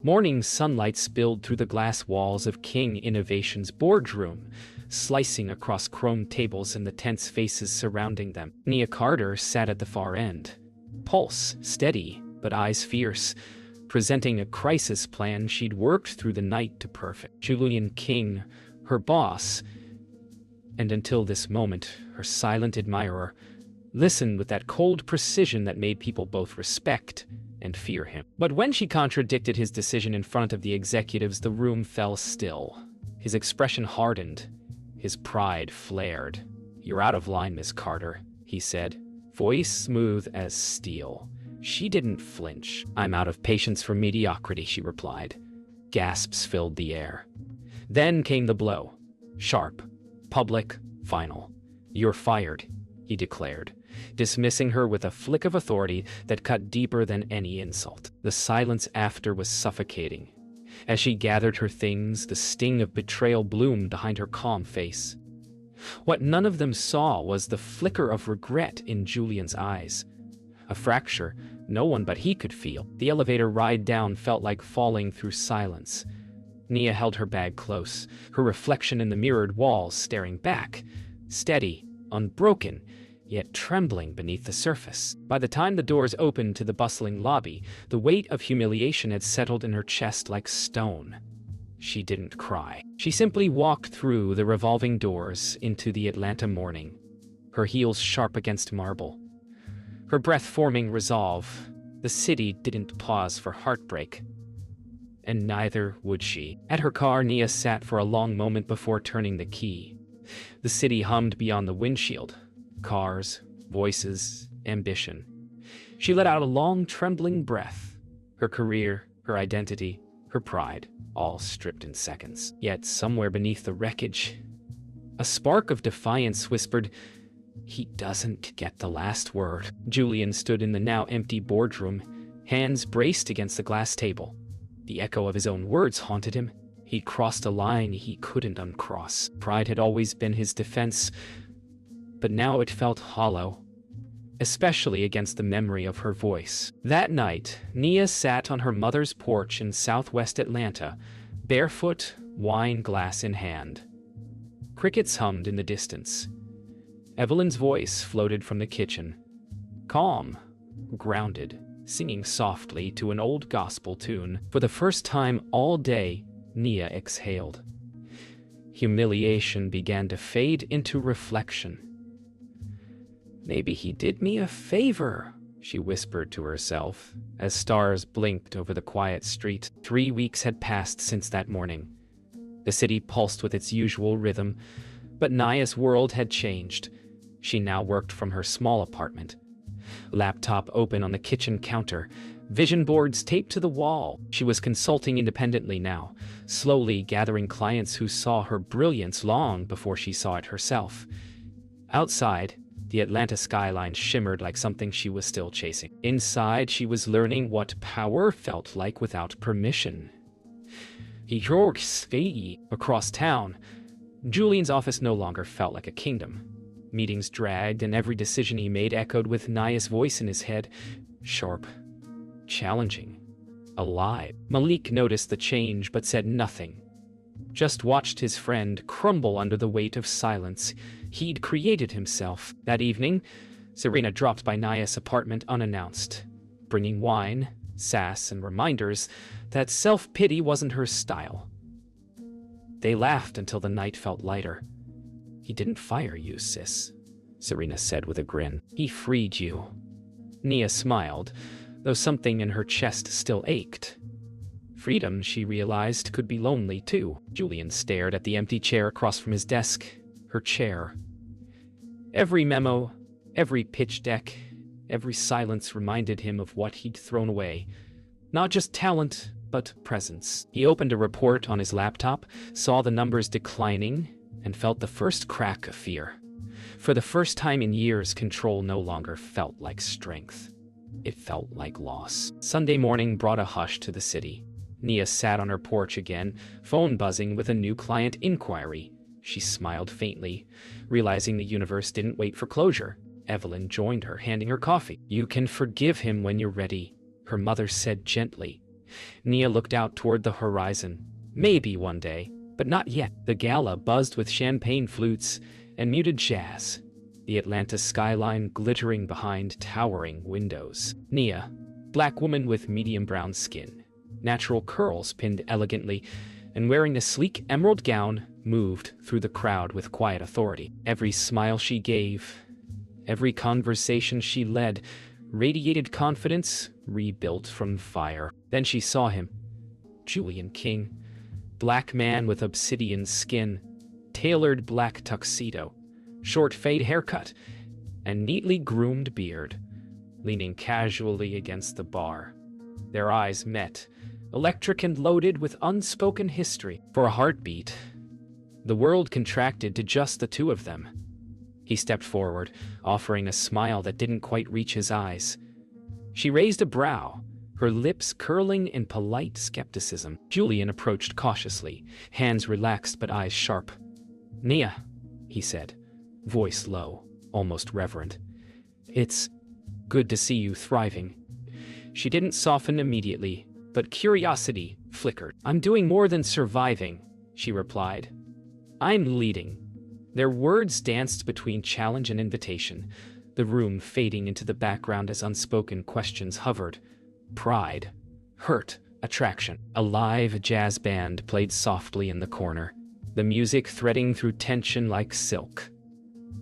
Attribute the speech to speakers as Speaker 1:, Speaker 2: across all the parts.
Speaker 1: Morning sunlight spilled through the glass walls of King Innovation's boardroom, slicing across chrome tables and the tense faces surrounding them. Nia Carter sat at the far end, pulse steady but eyes fierce, presenting a crisis plan she'd worked through the night to perfect. Julian King, her boss, and until this moment, her silent admirer, listened with that cold precision that made people both respect and fear him. But when she contradicted his decision in front of the executives, the room fell still. His expression hardened. His pride flared. "You're out of line, Miss Carter," he said, voice smooth as steel. She didn't flinch. "I'm out of patience for mediocrity," she replied. Gasps filled the air. Then came the blow. Sharp, public, final. "You're fired," he declared, dismissing her with a flick of authority that cut deeper than any insult. The silence after was suffocating. As she gathered her things, the sting of betrayal bloomed behind her calm face. What none of them saw was the flicker of regret in Julian's eyes. A fracture no one but he could feel. The elevator ride down felt like falling through silence. Nia held her bag close, her reflection in the mirrored walls staring back, steady, unbroken, yet trembling beneath the surface. By the time the doors opened to the bustling lobby, the weight of humiliation had settled in her chest like stone. She didn't cry. She simply walked through the revolving doors into the Atlanta morning, her heels sharp against marble, her breath forming resolve. The city didn't pause for heartbreak, and neither would she. At her car, Nia sat for a long moment before turning the key. The city hummed beyond the windshield. Cars, voices, ambition. She let out a long, trembling breath. Her career, her identity, her pride, all stripped in seconds. Yet somewhere beneath the wreckage, a spark of defiance whispered, "He doesn't get the last word." Julian stood in the now empty boardroom, hands braced against the glass table. The echo of his own words haunted him. He'd crossed a line he couldn't uncross. Pride had always been his defense, but now it felt hollow, especially against the memory of her voice. That night, Nia sat on her mother's porch in southwest Atlanta, barefoot, wine glass in hand. Crickets hummed in the distance. Evelyn's voice floated from the kitchen, calm, grounded, singing softly to an old gospel tune. For the first time all day, Nia exhaled. Humiliation began to fade into reflection. "Maybe he did me a favor," she whispered to herself, as stars blinked over the quiet street. 3 weeks had passed since that morning. The city pulsed with its usual rhythm, but Nia's world had changed. She now worked from her small apartment. Laptop open on the kitchen counter, vision boards taped to the wall. She was consulting independently now, slowly gathering clients who saw her brilliance long before she saw it herself. Outside, the Atlanta skyline shimmered like something she was still chasing. Inside, she was learning what power felt like without permission. Across town, Julian's office no longer felt like a kingdom. Meetings dragged, and every decision he made echoed with Nia's voice in his head, sharp, challenging, alive. Malik noticed the change but said nothing. Just watched his friend crumble under the weight of silence he'd created himself. That evening, Serena dropped by Nia's apartment unannounced, bringing wine, sass, and reminders that self-pity wasn't her style. They laughed until the night felt lighter. "He didn't fire you, sis," Serena said with a grin. "He freed you." Nia smiled, though something in her chest still ached. Freedom, she realized, could be lonely too. Julian stared at the empty chair across from his desk. Her chair. Every memo, every pitch deck, every silence reminded him of what he'd thrown away. Not just talent, but presence. He opened a report on his laptop, saw the numbers declining, and felt the first crack of fear. For the first time in years, control no longer felt like strength. It felt like loss. Sunday morning brought a hush to the city. Nia sat on her porch again, phone buzzing with a new client inquiry. She smiled faintly, realizing the universe didn't wait for closure. Evelyn joined her, handing her coffee. "You can forgive him when you're ready," her mother said gently. Nia looked out toward the horizon. Maybe one day, but not yet. The gala buzzed with champagne flutes and muted jazz, the Atlanta skyline glittering behind towering windows. Nia, black woman with medium brown skin, natural curls pinned elegantly, and wearing a sleek emerald gown, moved through the crowd with quiet authority. Every smile she gave, every conversation she led, radiated confidence rebuilt from fire. Then she saw him. Julian King, black man with obsidian skin, tailored black tuxedo, short fade haircut, and neatly groomed beard, leaning casually against the bar. Their eyes met, electric and loaded with unspoken history. For a heartbeat, the world contracted to just the two of them. He stepped forward, offering a smile that didn't quite reach his eyes. She raised a brow, her lips curling in polite skepticism. Julian approached cautiously, hands relaxed but eyes sharp. "Nia," he said, voice low, almost reverent. "It's good to see you thriving." She didn't soften immediately, but curiosity flickered. "I'm doing more than surviving," she replied. "I'm leading." Their words danced between challenge and invitation, the room fading into the background as unspoken questions hovered. Pride, hurt, attraction. A live jazz band played softly in the corner, the music threading through tension like silk.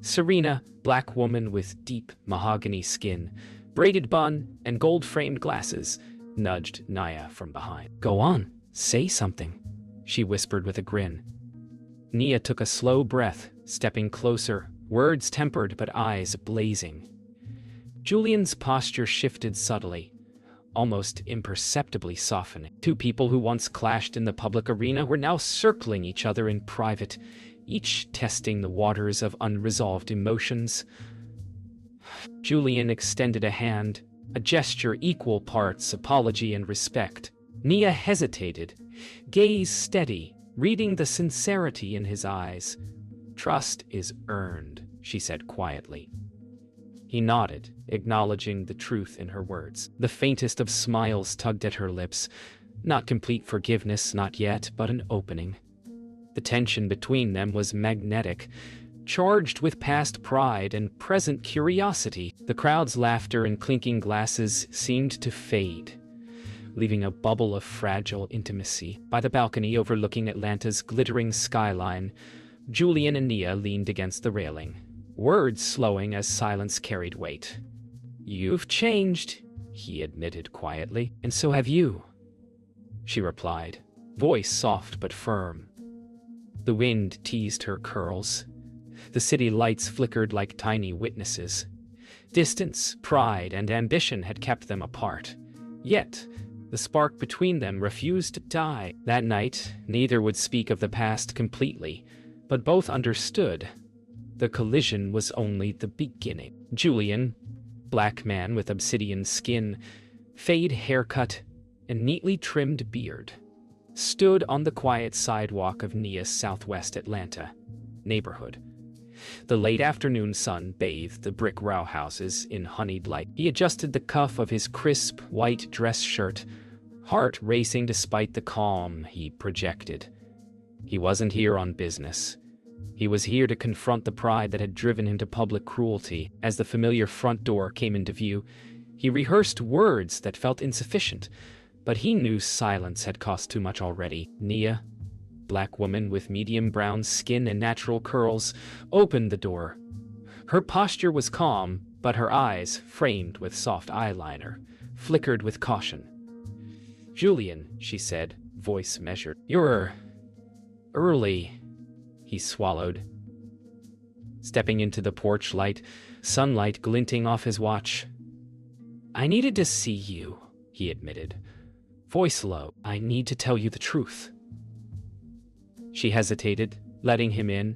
Speaker 1: Serena, black woman with deep mahogany skin, braided bun, and gold-framed glasses, nudged Nia from behind. "Go on, say something," she whispered with a grin. Nia took a slow breath, stepping closer, words tempered but eyes blazing. Julian's posture shifted subtly, almost imperceptibly softening. Two people who once clashed in the public arena were now circling each other in private, each testing the waters of unresolved emotions. Julian extended a hand, a gesture equal parts apology and respect. Nia hesitated, gaze steady, reading the sincerity in his eyes. "Trust is earned," she said quietly. He nodded, acknowledging the truth in her words. The faintest of smiles tugged at her lips. Not complete forgiveness, not yet, but an opening. The tension between them was magnetic, charged with past pride and present curiosity. The crowd's laughter and clinking glasses seemed to fade, leaving a bubble of fragile intimacy. By the balcony overlooking Atlanta's glittering skyline, Julian and Nia leaned against the railing, words slowing as silence carried weight. "You've changed," he admitted quietly. "And so have you," she replied, voice soft but firm. The wind teased her curls. The city lights flickered like tiny witnesses. Distance, pride, and ambition had kept them apart. Yet, the spark between them refused to die. That night, neither would speak of the past completely, but both understood. The collision was only the beginning. Julian, black man with obsidian skin, fade haircut, and neatly trimmed beard, stood on the quiet sidewalk of Nia's southwest Atlanta neighborhood. The late afternoon sun bathed the brick row houses in honeyed light. He adjusted the cuff of his crisp, white dress shirt, heart racing despite the calm he projected. He wasn't here on business. He was here to confront the pride that had driven him to public cruelty. As the familiar front door came into view, he rehearsed words that felt insufficient, but he knew silence had cost too much already. Nia, black woman with medium brown skin and natural curls, opened the door. Her posture was calm, but her eyes, framed with soft eyeliner, flickered with caution. "Julian," she said, voice measured. "You're early," he swallowed. Stepping into the porch light, sunlight glinting off his watch. "I needed to see you," he admitted, voice low. "I need to tell you the truth." She hesitated, letting him in,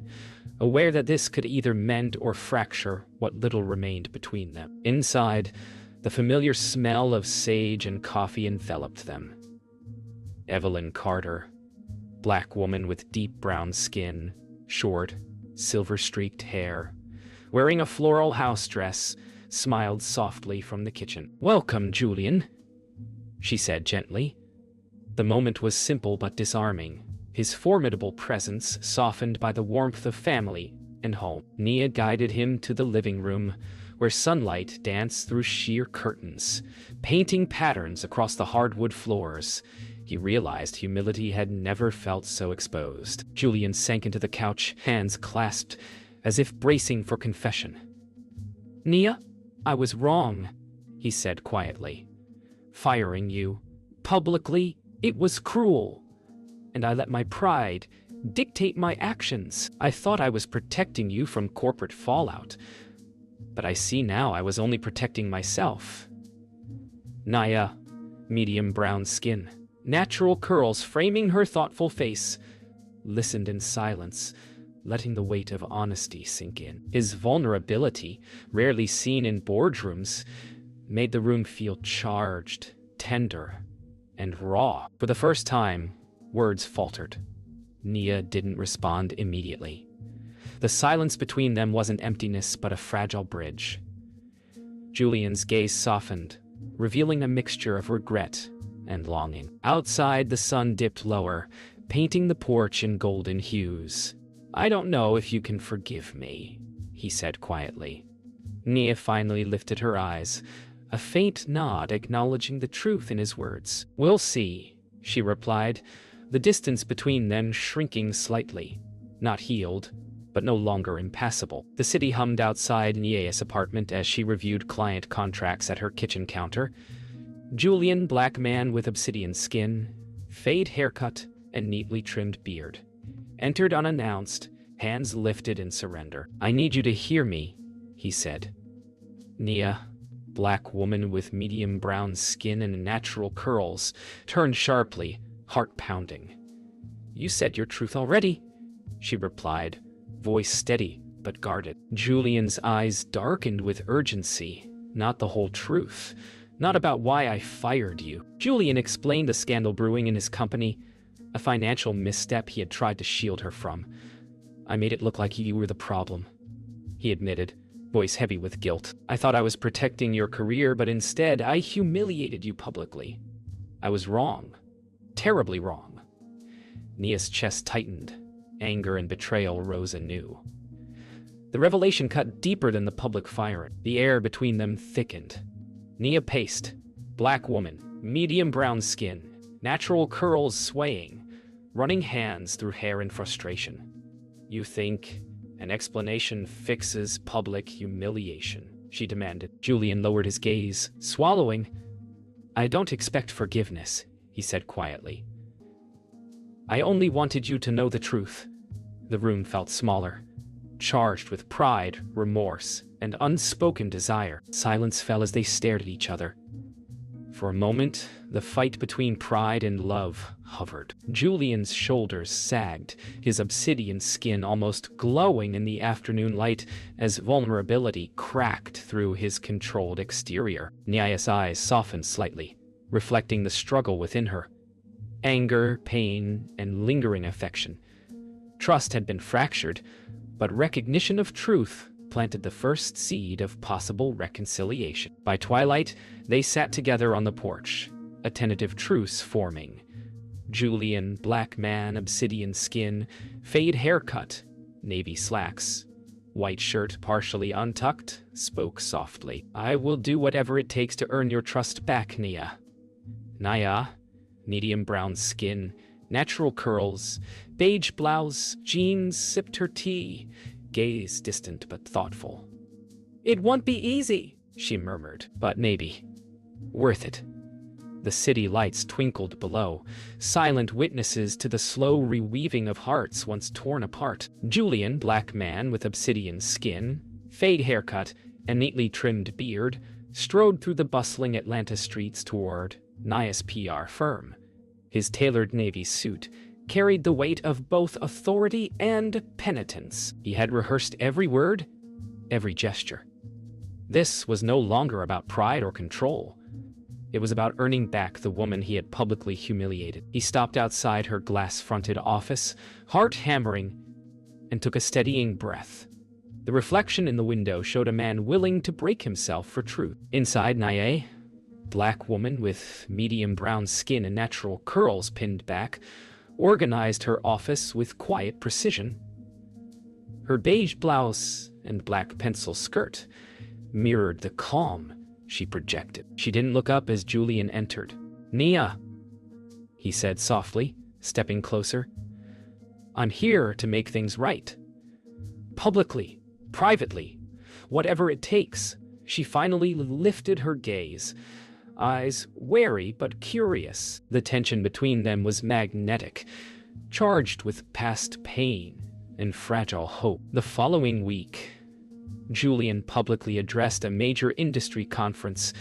Speaker 1: aware that this could either mend or fracture what little remained between them. Inside, the familiar smell of sage and coffee enveloped them. Evelyn Carter, black woman with deep brown skin, short, silver-streaked hair, wearing a floral house dress, smiled softly from the kitchen. "Welcome, Julian," she said gently, The moment was simple but disarming, his formidable presence softened by the warmth of family and home. Nia guided him to the living room, where sunlight danced through sheer curtains, painting patterns across the hardwood floors. He realized humility had never felt so exposed. Julian sank into the couch, hands clasped, as if bracing for confession. "Nia, I was wrong," he said quietly. "Firing you publicly, it was cruel, and I let my pride dictate my actions. I thought I was protecting you from corporate fallout, but I see now I was only protecting myself." Nia, medium brown skin, natural curls framing her thoughtful face, listened in silence, letting the weight of honesty sink in. His vulnerability, rarely seen in boardrooms, made the room feel charged, tender, and raw. For the first time, words faltered. Nia didn't respond immediately. The silence between them wasn't emptiness, but a fragile bridge. Julian's gaze softened, revealing a mixture of regret and longing. Outside, the sun dipped lower, painting the porch in golden hues. "I don't know if you can forgive me," he said quietly. Nia finally lifted her eyes, a faint nod acknowledging the truth in his words. "We'll see," she replied, the distance between them shrinking slightly. Not healed, but no longer impassable. The city hummed outside Nia's apartment as she reviewed client contracts at her kitchen counter. Julian, black man with obsidian skin, fade haircut, and neatly trimmed beard, entered unannounced, hands lifted in surrender. "I need you to hear me," he said. Nia, black woman with medium brown skin and natural curls, turned sharply, heart pounding. "You said your truth already," she replied, voice steady but guarded. Julian's eyes darkened with urgency. "Not the whole truth. Not about why I fired you." Julian explained the scandal brewing in his company, a financial misstep he had tried to shield her from. "I made it look like you were the problem," he admitted, voice heavy with guilt. "I thought I was protecting your career, but instead I humiliated you publicly. I was wrong. Terribly wrong." Nia's chest tightened. Anger and betrayal rose anew. The revelation cut deeper than the public firing. The air between them thickened. Nia paced. Black woman, medium brown skin, natural curls swaying, running hands through hair in frustration. "You think an explanation fixes public humiliation?" she demanded. Julian lowered his gaze, swallowing. "I don't expect forgiveness," he said quietly. "I only wanted you to know the truth." The room felt smaller, charged with pride, remorse, and unspoken desire. Silence fell as they stared at each other. For a moment, the fight between pride and love hovered. Julian's shoulders sagged, his obsidian skin almost glowing in the afternoon light as vulnerability cracked through his controlled exterior. Nia's eyes softened slightly, reflecting the struggle within her. Anger, pain, and lingering affection. Trust had been fractured, but recognition of truth planted the first seed of possible reconciliation. By twilight, they sat together on the porch, a tentative truce forming. Julian, black man, obsidian skin, fade haircut, navy slacks, white shirt partially untucked, spoke softly. "I will do whatever it takes to earn your trust back, Nia." Nia, medium brown skin, natural curls, beige blouse, jeans, sipped her tea, gaze distant but thoughtful. "It won't be easy," she murmured, "but maybe. Worth it." The city lights twinkled below, silent witnesses to the slow reweaving of hearts once torn apart. Julian, black man with obsidian skin, fade haircut, and neatly trimmed beard, strode through the bustling Atlanta streets toward Nia's PR firm. His tailored navy suit carried the weight of both authority and penitence. He had rehearsed every word, every gesture. This was no longer about pride or control. It was about earning back the woman he had publicly humiliated. He stopped outside her glass-fronted office, heart hammering, and took a steadying breath. The reflection in the window showed a man willing to break himself for truth. Inside, Nia, black woman with medium brown skin and natural curls pinned back, organized her office with quiet precision. Her beige blouse and black pencil skirt mirrored the calm she projected. She didn't look up as Julian entered. "Nia," he said softly, stepping closer. "I'm here to make things right. Publicly, privately, whatever it takes." She finally lifted her gaze, eyes wary but curious. The tension between them was magnetic, charged with past pain and fragile hope. The following week, Julian publicly addressed a major industry conference,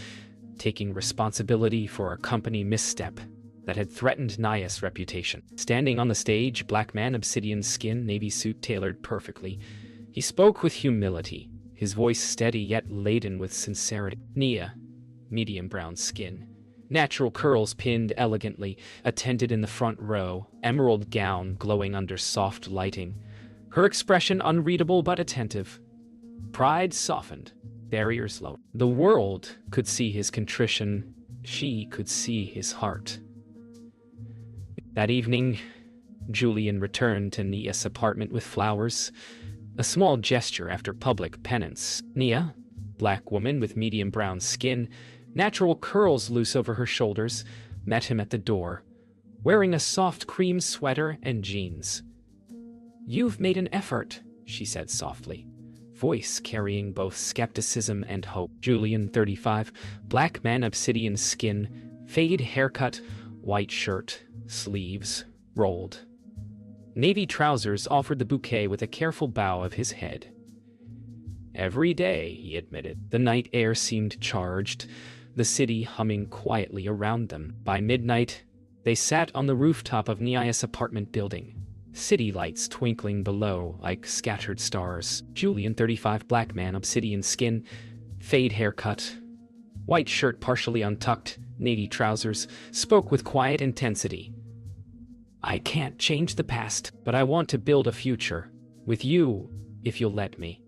Speaker 1: taking responsibility for a company misstep that had threatened Nia's reputation. Standing on the stage, black man, obsidian skin, navy suit tailored perfectly, he spoke with humility, his voice steady yet laden with sincerity. Nia, medium brown skin, natural curls pinned elegantly, attended in the front row, emerald gown glowing under soft lighting, her expression unreadable but attentive. Pride softened, barriers lowered. The world could see his contrition, she could see his heart. That evening, Julian returned to Nia's apartment with flowers, a small gesture after public penance. Nia, black woman with medium brown skin, natural curls loose over her shoulders, met him at the door, wearing a soft cream sweater and jeans. "You've made an effort," she said softly, voice carrying both skepticism and hope. Julian, 35, black man, obsidian skin, fade haircut, white shirt, sleeves rolled. Navy trousers offered the bouquet with a careful bow of his head. "Every day," he admitted. The night air seemed charged, the city humming quietly around them. By midnight, they sat on the rooftop of Nia's apartment building, city lights twinkling below like scattered stars. Julian, 35, black man, obsidian skin, fade haircut, white shirt partially untucked, navy trousers, spoke with quiet intensity. "I can't change the past, but I want to build a future. With you, if you'll let me."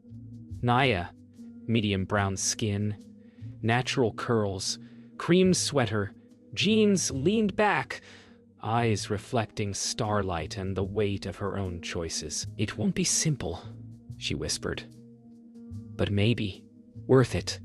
Speaker 1: Nia, medium brown skin, natural curls, cream sweater, jeans leaned back, eyes reflecting starlight and the weight of her own choices. "It won't be simple," she whispered. "But maybe worth it."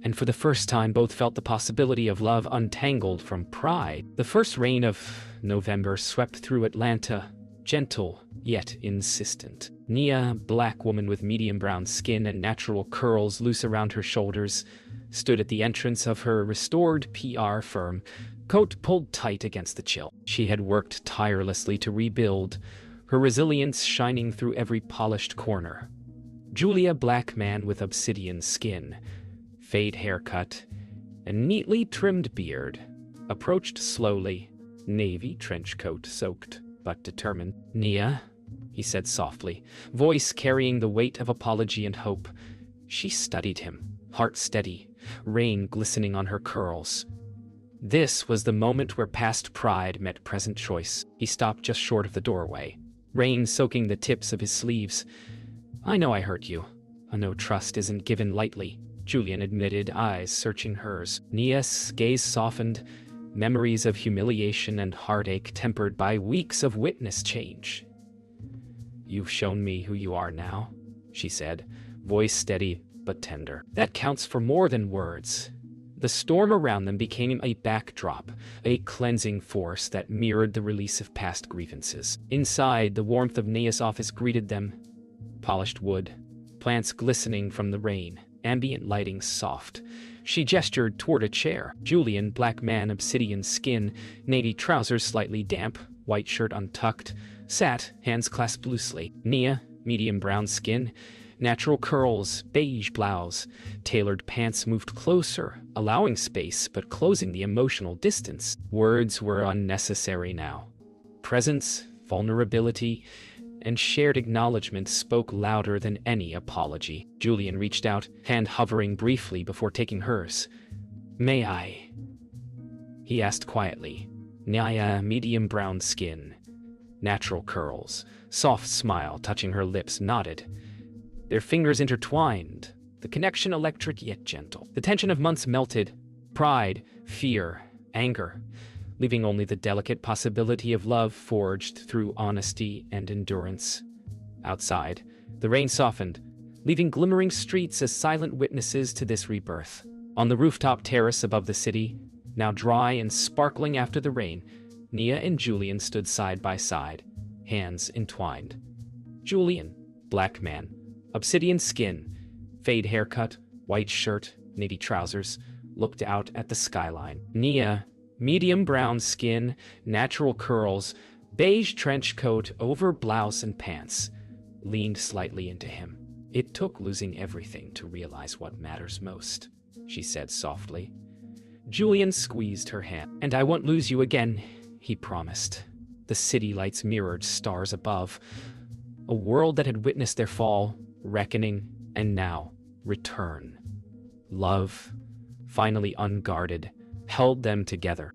Speaker 1: And for the first time, both felt the possibility of love untangled from pride. The first rain of November swept through Atlanta, gentle yet insistent. Nia, black woman with medium brown skin and natural curls loose around her shoulders, stood at the entrance of her restored PR firm, coat pulled tight against the chill. She had worked tirelessly to rebuild, her resilience shining through every polished corner. Julia, black man with obsidian skin, fade haircut, and neatly trimmed beard, approached slowly, navy trench coat soaked but determined. "Nia," he said softly, voice carrying the weight of apology and hope. She studied him, heart steady, rain glistening on her curls. This was the moment where past pride met present choice. He stopped just short of the doorway, rain soaking the tips of his sleeves. "I know I hurt you. I know trust isn't given lightly," Julian admitted, eyes searching hers. Nia's gaze softened, memories of humiliation and heartache tempered by weeks of witness change. "You've shown me who you are now," she said, voice steady but tender. "That counts for more than words." The storm around them became a backdrop, a cleansing force that mirrored the release of past grievances. Inside, the warmth of Nia's office greeted them. Polished wood, plants glistening from the rain, ambient lighting soft. She gestured toward a chair. Julian, black man, obsidian skin, navy trousers slightly damp, white shirt untucked, sat, hands clasped loosely. Nia, medium brown skin, natural curls, beige blouse, tailored pants moved closer, allowing space but closing the emotional distance. Words were unnecessary now. Presence, vulnerability, and shared acknowledgement spoke louder than any apology. Julian reached out, hand hovering briefly before taking hers. "May I?" he asked quietly. Nia, medium brown skin, natural curls, soft smile touching her lips, nodded. Their fingers intertwined, the connection electric yet gentle. The tension of months melted, Pride, fear, anger, leaving only the delicate possibility of love forged through honesty and endurance. Outside, the rain softened, leaving glimmering streets as silent witnesses to this rebirth. On the rooftop terrace above the city, now dry and sparkling after the rain, Nia and Julian stood side by side, hands entwined. Julian, black man, obsidian skin, fade haircut, white shirt, navy trousers, looked out at the skyline. Nia, medium brown skin, natural curls, beige trench coat over blouse and pants, leaned slightly into him. "It took losing everything to realize what matters most," she said softly. Julian squeezed her hand. "And I won't lose you again," he promised. The city lights mirrored stars above, a world that had witnessed their fall, reckoning, and now return. Love, finally unguarded, held them together.